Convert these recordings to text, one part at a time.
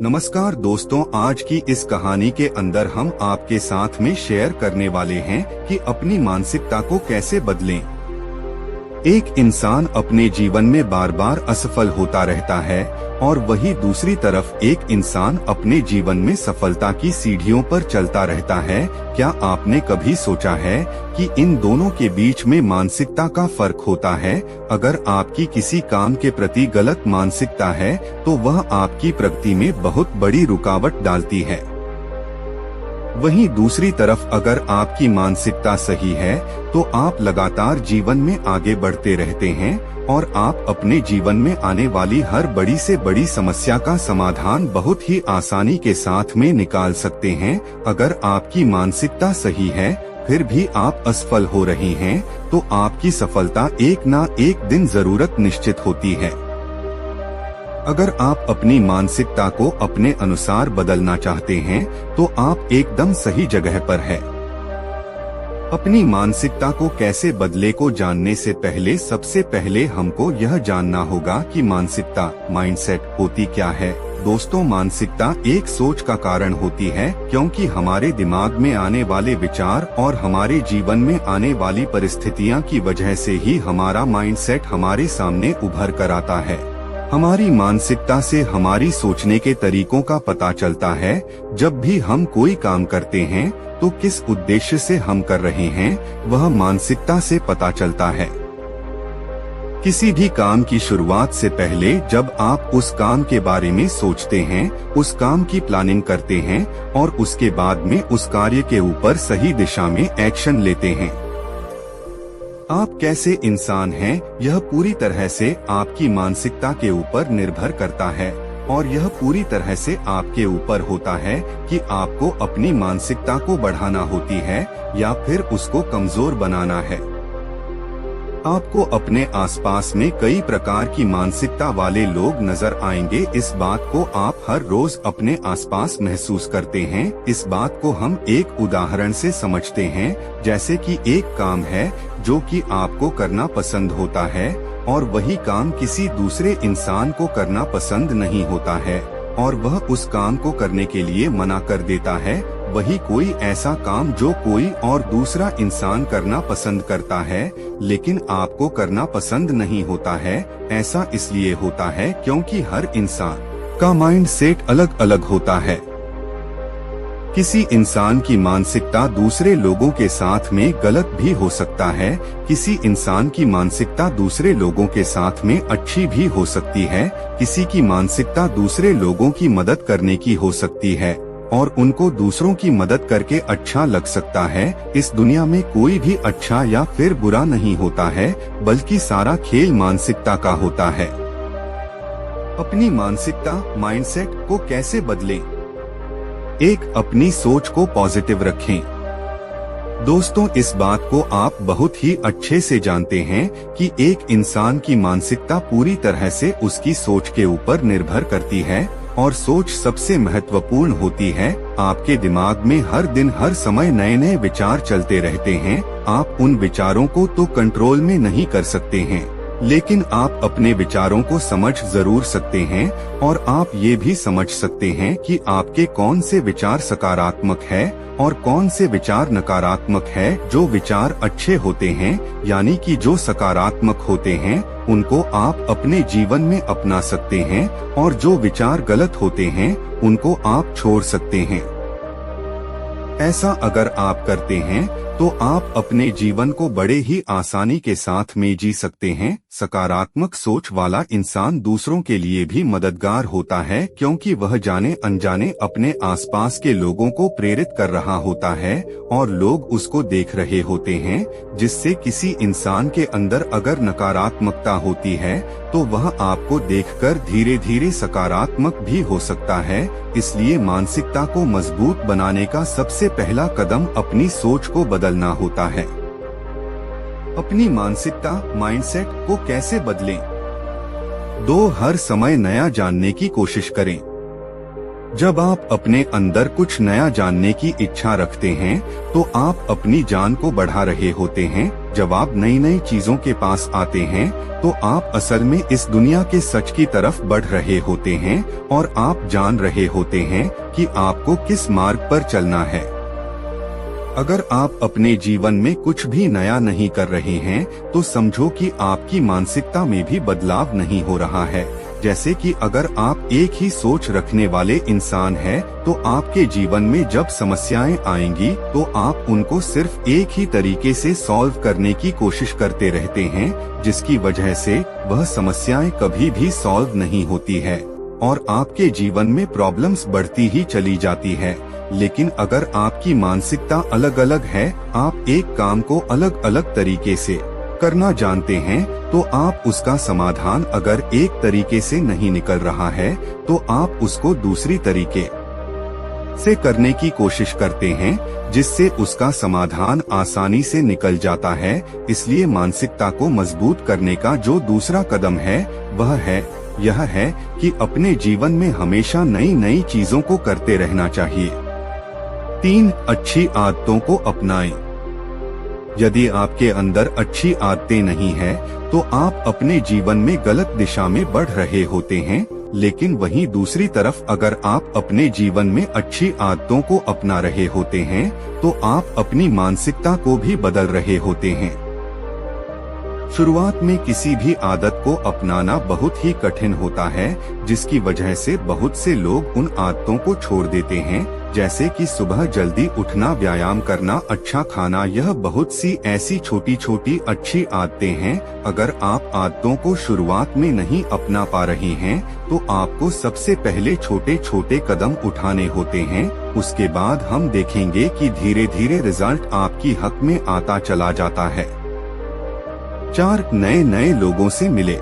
नमस्कार दोस्तों, आज की इस कहानी के अंदर हम आपके साथ में शेयर करने वाले हैं कि अपनी मानसिकता को कैसे बदलें। एक इंसान अपने जीवन में बार बार असफल होता रहता है और वही दूसरी तरफ एक इंसान अपने जीवन में सफलता की सीढ़ियों पर चलता रहता है। क्या आपने कभी सोचा है कि इन दोनों के बीच में मानसिकता का फर्क होता है? अगर आपकी किसी काम के प्रति गलत मानसिकता है तो वह आपकी प्रगति में बहुत बड़ी रुकावट डालती है। वहीं दूसरी तरफ अगर आपकी मानसिकता सही है तो आप लगातार जीवन में आगे बढ़ते रहते हैं और आप अपने जीवन में आने वाली हर बड़ी से बड़ी समस्या का समाधान बहुत ही आसानी के साथ में निकाल सकते हैं। अगर आपकी मानसिकता सही है फिर भी आप असफल हो रही हैं, तो आपकी सफलता एक ना एक दिन जरूरत निश्चित होती है। अगर आप अपनी मानसिकता को अपने अनुसार बदलना चाहते हैं तो आप एकदम सही जगह पर हैं। अपनी मानसिकता को कैसे बदले को जानने से पहले सबसे पहले हमको यह जानना होगा कि मानसिकता माइंडसेट होती क्या है। दोस्तों, मानसिकता एक सोच का कारण होती है, क्योंकि हमारे दिमाग में आने वाले विचार और हमारे जीवन में आने वाली परिस्थितियां की वजह से ही हमारा माइंडसेट हमारे सामने उभर कर आता है। हमारी मानसिकता से हमारी सोचने के तरीकों का पता चलता है। जब भी हम कोई काम करते हैं तो किस उद्देश्य से हम कर रहे हैं वह मानसिकता से पता चलता है। किसी भी काम की शुरुआत से पहले जब आप उस काम के बारे में सोचते हैं, उस काम की प्लानिंग करते हैं और उसके बाद में उस कार्य के ऊपर सही दिशा में एक्शन लेते हैं। आप कैसे इंसान हैं यह पूरी तरह से आपकी मानसिकता के ऊपर निर्भर करता है और यह पूरी तरह से आपके ऊपर होता है कि आपको अपनी मानसिकता को बढ़ाना होती है या फिर उसको कमजोर बनाना है। आपको अपने आसपास में कई प्रकार की मानसिकता वाले लोग नजर आएंगे। इस बात को आप हर रोज अपने आसपास महसूस करते हैं। इस बात को हम एक उदाहरण से समझते हैं, जैसे कि एक काम है जो कि आपको करना पसंद होता है और वही काम किसी दूसरे इंसान को करना पसंद नहीं होता है और वह उस काम को करने के लिए मना कर देता है। वही कोई ऐसा काम जो कोई और दूसरा इंसान करना पसंद करता है लेकिन आपको करना पसंद नहीं होता है। ऐसा इसलिए होता है क्योंकि हर इंसान का माइंड सेट अलग अलग होता है। किसी इंसान की मानसिकता दूसरे लोगों के साथ में गलत भी हो सकता है। किसी इंसान की मानसिकता दूसरे लोगों के साथ में अच्छी भी हो सकती है। किसी की मानसिकता दूसरे लोगों की मदद करने की हो सकती है और उनको दूसरों की मदद करके अच्छा लग सकता है। इस दुनिया में कोई भी अच्छा या फिर बुरा नहीं होता है, बल्कि सारा खेल मानसिकता का होता है। अपनी मानसिकता माइंडसेट को कैसे बदलें? एक, अपनी सोच को पॉजिटिव रखें। दोस्तों, इस बात को आप बहुत ही अच्छे से जानते हैं कि एक इंसान की मानसिकता पूरी तरह से उसकी सोच के ऊपर निर्भर करती है और सोच सबसे महत्वपूर्ण होती है। आपके दिमाग में हर दिन हर समय नए नए विचार चलते रहते हैं। आप उन विचारों को तो कंट्रोल में नहीं कर सकते हैं, लेकिन आप अपने विचारों को समझ जरूर सकते हैं और आप ये भी समझ सकते हैं कि आपके कौन से विचार सकारात्मक है और कौन से विचार नकारात्मक है। जो विचार अच्छे होते हैं यानी कि जो सकारात्मक होते हैं उनको आप अपने जीवन में अपना सकते हैं और जो विचार गलत होते हैं उनको आप छोड़ सकते हैं। ऐसा अगर आप करते हैं तो आप अपने जीवन को बड़े ही आसानी के साथ में जी सकते हैं। सकारात्मक सोच वाला इंसान दूसरों के लिए भी मददगार होता है, क्योंकि वह जाने अनजाने अपने आसपास के लोगों को प्रेरित कर रहा होता है और लोग उसको देख रहे होते हैं। जिससे किसी इंसान के अंदर अगर नकारात्मकता होती है तो वह आपको देखकर धीरे धीरे सकारात्मक भी हो सकता है। इसलिए मानसिकता को मजबूत बनाने का सबसे पहला कदम अपनी सोच को बदलना होता है। अपनी मानसिकता माइंडसेट को कैसे बदलें? 2, हर समय नया जानने की कोशिश करें। जब आप अपने अंदर कुछ नया जानने की इच्छा रखते हैं तो आप अपनी जान को बढ़ा रहे होते हैं। जब आप नई नई चीजों के पास आते हैं तो आप असल में इस दुनिया के सच की तरफ बढ़ रहे होते हैं और आप जान रहे होते हैं कि आपको किस मार्ग पर चलना है। अगर आप अपने जीवन में कुछ भी नया नहीं कर रहे हैं तो समझो कि आपकी मानसिकता में भी बदलाव नहीं हो रहा है। जैसे कि अगर आप एक ही सोच रखने वाले इंसान हैं, तो आपके जीवन में जब समस्याएं आएंगी तो आप उनको सिर्फ एक ही तरीके से सॉल्व करने की कोशिश करते रहते हैं, जिसकी वजह से वह समस्याएं कभी भी सॉल्व नहीं होती है और आपके जीवन में प्रॉब्लम्स बढ़ती ही चली जाती है। लेकिन अगर आपकी मानसिकता अलग अलग है, आप एक काम को अलग अलग तरीके से करना जानते हैं, तो आप उसका समाधान अगर एक तरीके से नहीं निकल रहा है तो आप उसको दूसरी तरीके से करने की कोशिश करते हैं, जिससे उसका समाधान आसानी से निकल जाता है। इसलिए मानसिकता को मजबूत करने का जो दूसरा कदम है वह यह है कि अपने जीवन में हमेशा नई नई चीजों को करते रहना चाहिए। 3. अच्छी आदतों को अपनाएं। यदि आपके अंदर अच्छी आदतें नहीं है तो आप अपने जीवन में गलत दिशा में बढ़ रहे होते हैं। लेकिन वहीं दूसरी तरफ अगर आप अपने जीवन में अच्छी आदतों को अपना रहे होते हैं तो आप अपनी मानसिकता को भी बदल रहे होते हैं। शुरुआत में किसी भी आदत को अपनाना बहुत ही कठिन होता है, जिसकी वजह से बहुत से लोग उन आदतों को छोड़ देते हैं, जैसे कि सुबह जल्दी उठना, व्यायाम करना, अच्छा खाना। यह बहुत सी ऐसी छोटी छोटी अच्छी आदतें हैं। अगर आप आदतों को शुरुआत में नहीं अपना पा रहे हैं तो आपको सबसे पहले छोटे छोटे कदम उठाने होते हैं। उसके बाद हम देखेंगे कि धीरे धीरे रिजल्ट आपकी हक में आता चला जाता है। 4. नए नए लोगों से मिले।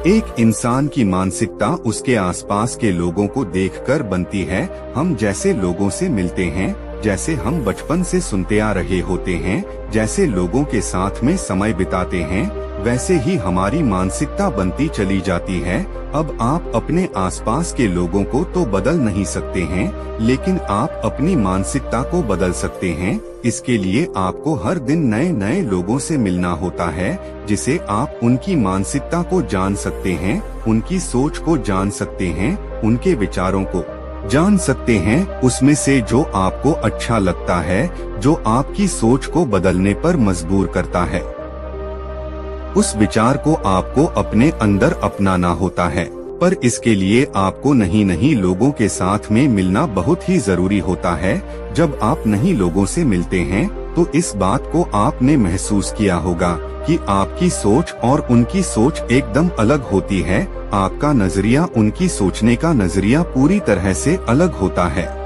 एक इंसान की मानसिकता उसके आसपास के लोगों को देखकर बनती है। हम जैसे लोगों से मिलते हैं, जैसे हम बचपन से सुनते आ रहे होते हैं, जैसे लोगों के साथ में समय बिताते हैं, वैसे ही हमारी मानसिकता बनती चली जाती है। अब आप अपने आसपास के लोगों को तो बदल नहीं सकते हैं, लेकिन आप अपनी मानसिकता को बदल सकते हैं। इसके लिए आपको हर दिन नए नए लोगों से मिलना होता है, जिसे आप उनकी मानसिकता को जान सकते हैं, उनकी सोच को जान सकते हैं, उनके विचारों को जान सकते हैं। उसमें से जो आपको अच्छा लगता है, जो आपकी सोच को बदलने पर मजबूर करता है, उस विचार को आपको अपने अंदर अपनाना होता है। पर इसके लिए आपको नहीं लोगों के साथ में मिलना बहुत ही जरूरी होता है। जब आप नहीं लोगों से मिलते हैं तो इस बात को आपने महसूस किया होगा कि आपकी सोच और उनकी सोच एकदम अलग होती है। आपका नजरिया उनकी सोचने का नजरिया पूरी तरह से अलग होता है।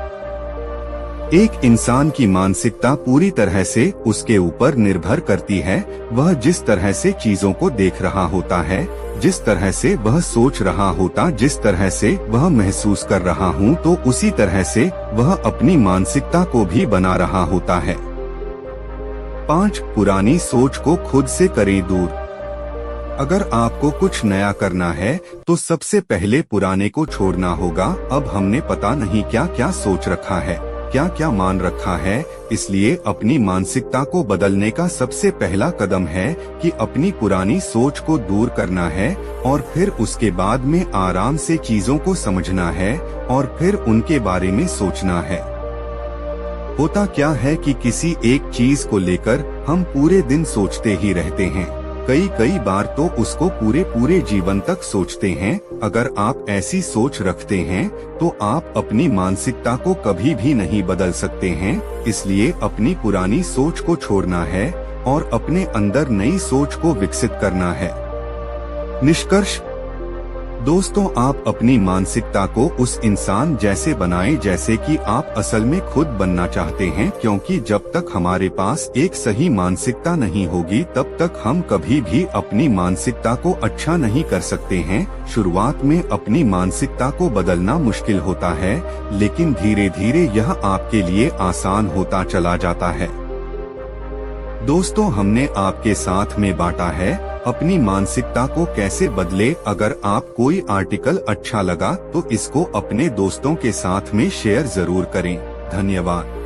एक इंसान की मानसिकता पूरी तरह से उसके ऊपर निर्भर करती है। वह जिस तरह से चीजों को देख रहा होता है, जिस तरह से वह सोच रहा होता, जिस तरह से वह महसूस कर रहा हूँ, तो उसी तरह से वह अपनी मानसिकता को भी बना रहा होता है। 5. पुरानी सोच को खुद से करें दूर। अगर आपको कुछ नया करना है तो सबसे पहले पुराने को छोड़ना होगा। अब हमने पता नहीं क्या क्या सोच रखा है, क्या क्या मान रखा है। इसलिए अपनी मानसिकता को बदलने का सबसे पहला कदम है कि अपनी पुरानी सोच को दूर करना है और फिर उसके बाद में आराम से चीजों को समझना है और फिर उनके बारे में सोचना है। होता क्या है कि किसी एक चीज को लेकर हम पूरे दिन सोचते ही रहते हैं, कई बार तो उसको पूरे जीवन तक सोचते हैं। अगर आप ऐसी सोच रखते हैं तो आप अपनी मानसिकता को कभी भी नहीं बदल सकते हैं। इसलिए अपनी पुरानी सोच को छोड़ना है और अपने अंदर नई सोच को विकसित करना है। निष्कर्ष दोस्तों, आप अपनी मानसिकता को उस इंसान जैसे बनाएं जैसे कि आप असल में खुद बनना चाहते हैं, क्योंकि जब तक हमारे पास एक सही मानसिकता नहीं होगी तब तक हम कभी भी अपनी मानसिकता को अच्छा नहीं कर सकते हैं। शुरुआत में अपनी मानसिकता को बदलना मुश्किल होता है, लेकिन धीरे धीरे यह आपके लिए आसान होता चला जाता है। दोस्तों, हमने आपके साथ में बांटा है अपनी मानसिकता को कैसे बदले। अगर आप कोई आर्टिकल अच्छा लगा तो इसको अपने दोस्तों के साथ में शेयर जरूर करें। धन्यवाद।